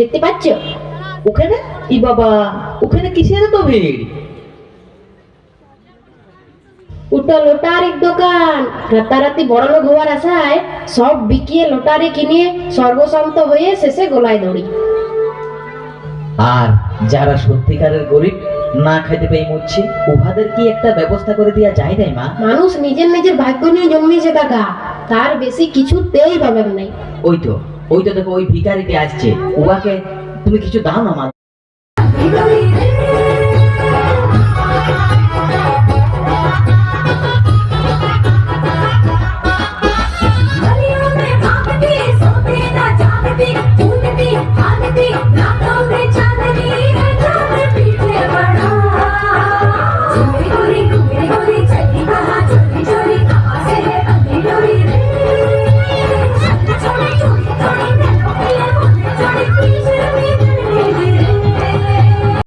দেখতে পাচ্ছ? ওখানে ই বাবা, ওখানে কিসের তো ভিড়? ওটা লটারির দোকান। রাতারাতি বড়লোক হওয়ার আশায় সব বিকিয়ে লটারি কিনে সর্বশান্ত হয়ে শেষে গলায় দড়ি। আর যারা সত্যিকারের গরিব, না খাইতে পেয়ে মরছে, উহাদের কি একটা ব্যবস্থা করে দেওয়া যায় না মা? মানুষ নিজের নিজের ভাগ্য নিয়ে জন্মেছে কাকা, তার বেশি কিছুতেই পাবেন নাই। ওই তো, দেখো ওই ভিখারিটি আসছে, উহাকে তুমি কিছু দাও না মা।